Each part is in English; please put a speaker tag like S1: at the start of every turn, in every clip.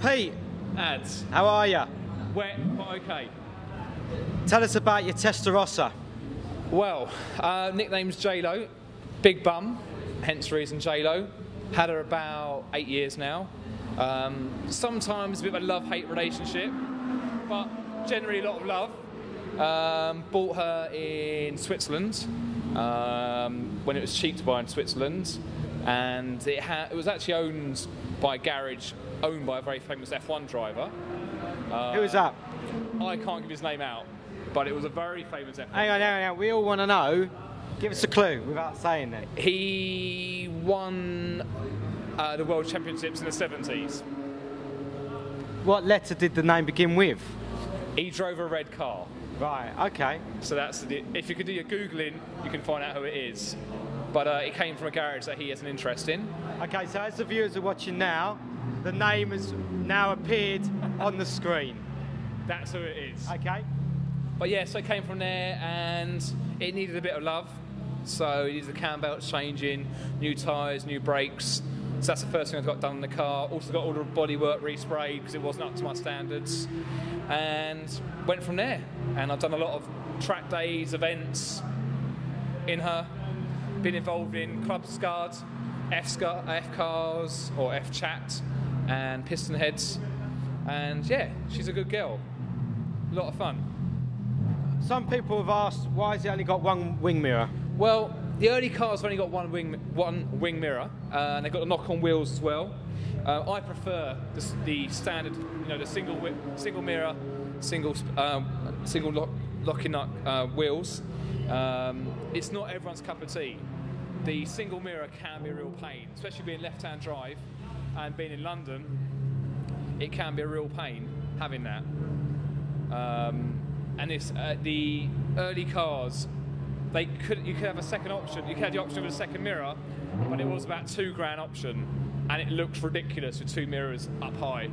S1: Pete,
S2: Ads.
S1: how are you?
S2: Wet, but okay.
S1: Tell us about your Testarossa.
S2: Well, nickname's J-Lo, big bum, hence the reason J-Lo. Had her about 8 years now. Sometimes a bit of a love-hate relationship, but generally a lot of love. Bought her in Switzerland when it was cheap to buy in Switzerland, and it was actually owned by a garage owned by a very famous F1 driver.
S1: Who is that?
S2: I can't give his name out, but it was a very famous F1
S1: Hang on. We all want to know. Give us a clue without saying it.
S2: He won the World Championships in the 70s.
S1: What letter did the name begin with?
S2: He drove a red car.
S1: Right, okay.
S2: So that's if you could do your Googling, you can find out who it is. But it came from a garage that he has an interest in.
S1: Okay, so as the viewers are watching now, the name has now appeared on the screen.
S2: That's who it is.
S1: Okay.
S2: But yeah, so it came from there, and it needed a bit of love. So it needed the cam belts changing, new tyres, new brakes. So that's the first thing I got done in the car. Also got all the bodywork resprayed because it wasn't up to my standards. And went from there. And I've done a lot of track days, events in her. Been involved in Club Scud, F cars or F chat, and piston heads. And yeah, she's a good girl. A lot of fun.
S1: Some people have asked, why has it only got one wing mirror?
S2: Well, the early cars have only got one wing mirror, and they've got the knock-on wheels as well. I prefer the standard, the single mirror, single locking nut wheels. It's not everyone's cup of tea. The single mirror can be a real pain, especially being left-hand drive and being in London. It can be a real pain having that. And it's the early cars. You could have a second option. You could have the option of a second mirror, but it was about £2,000 option, and it looked ridiculous with two mirrors up high.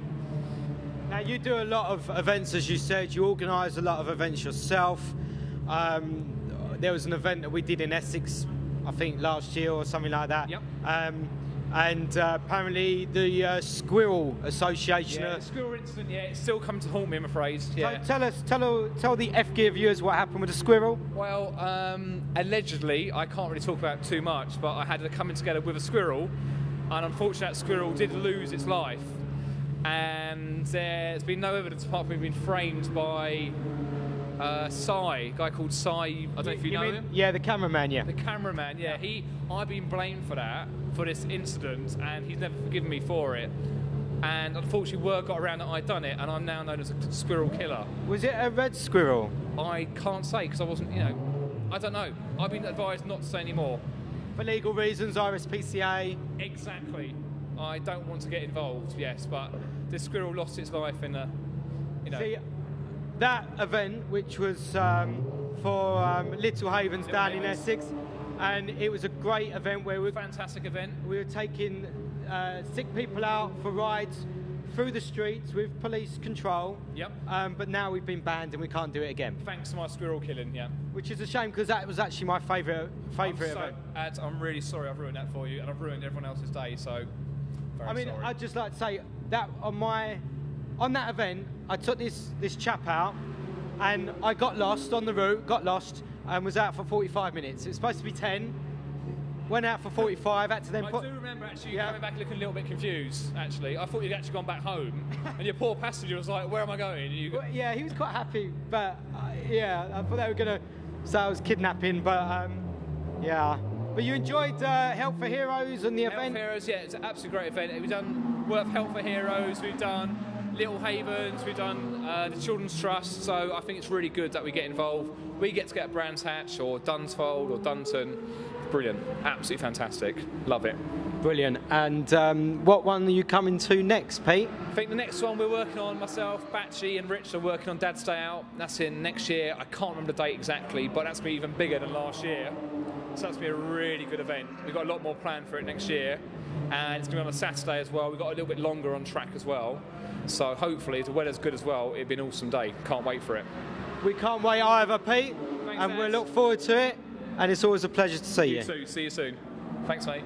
S1: Now you do a lot of events, as you said. You organise a lot of events yourself. There was an event that we did in Essex, I think last year or something like that.
S2: Yep.
S1: And apparently the Squirrel Association.
S2: Yeah, the squirrel incident. Yeah, it's still come to haunt me, I'm afraid. Yeah.
S1: So tell the fGear viewers what happened with the squirrel.
S2: Well, allegedly, I can't really talk about it too much, but I had a coming together with a squirrel, and unfortunately, that squirrel did lose its life. And there's been no evidence apart from it being framed by a guy called Cy. I don't know if you know him.
S1: Yeah, the cameraman. Yeah.
S2: The cameraman. Yeah, I've been blamed for this incident, and he's never forgiven me for it. And unfortunately, word got around that I'd done it, and I'm now known as a squirrel killer.
S1: Was it a red squirrel?
S2: I can't say because I wasn't. I don't know. I've been advised not to say anymore.
S1: For legal reasons, RSPCA.
S2: Exactly. I don't want to get involved. Yes, but this squirrel lost its life in a.
S1: See, that event, which was for Little Havens down in Essex, and it was a great event where
S2: fantastic event.
S1: We were taking sick people out for rides through the streets with police control.
S2: Yep.
S1: But now we've been banned and we can't do it again.
S2: Thanks to my squirrel killing. Yeah.
S1: Which is a shame because that was actually my favourite event.
S2: I'm really sorry I've ruined that for you, and I've ruined everyone else's day. So. Sorry.
S1: I'd just like to say that on that event, I took this chap out, and I got lost on the route, and was out for 45 minutes. It was supposed to be 10. Went out for 45, had to then
S2: I do remember actually coming back looking a little bit confused, actually. I thought you'd actually gone back home, and your poor passenger was like, where am I going?
S1: Well, yeah, he was quite happy, but yeah, I thought they were going to say I was kidnapping, but yeah. But you enjoyed Help for Heroes and the event?
S2: Help for Heroes, yeah, it's an absolutely great event. We've done work for Help for Heroes, we've done Little Havens, we've done the Children's Trust, so I think it's really good that we get involved. We get to get Brands Hatch or Dunsfold or Dunton. Brilliant, absolutely fantastic, love it.
S1: Brilliant. And what one are you coming to next, Pete?
S2: I think the next one we're working on, myself, Batchy and Rich are working on Dad's Day Out. That's in next year. I can't remember the date exactly, but that's going to be even bigger than last year. So that's going to be a really good event. We've got a lot more planned for it next year. And it's going to be on a Saturday as well. We've got a little bit longer on track as well. So hopefully, if the weather's good as well, it'll be an awesome day. Can't wait for it.
S1: We can't wait either, Pete.
S2: Thanks,
S1: and we'll look forward to it. And it's always a pleasure to see you.
S2: You too. See you soon. Thanks, mate.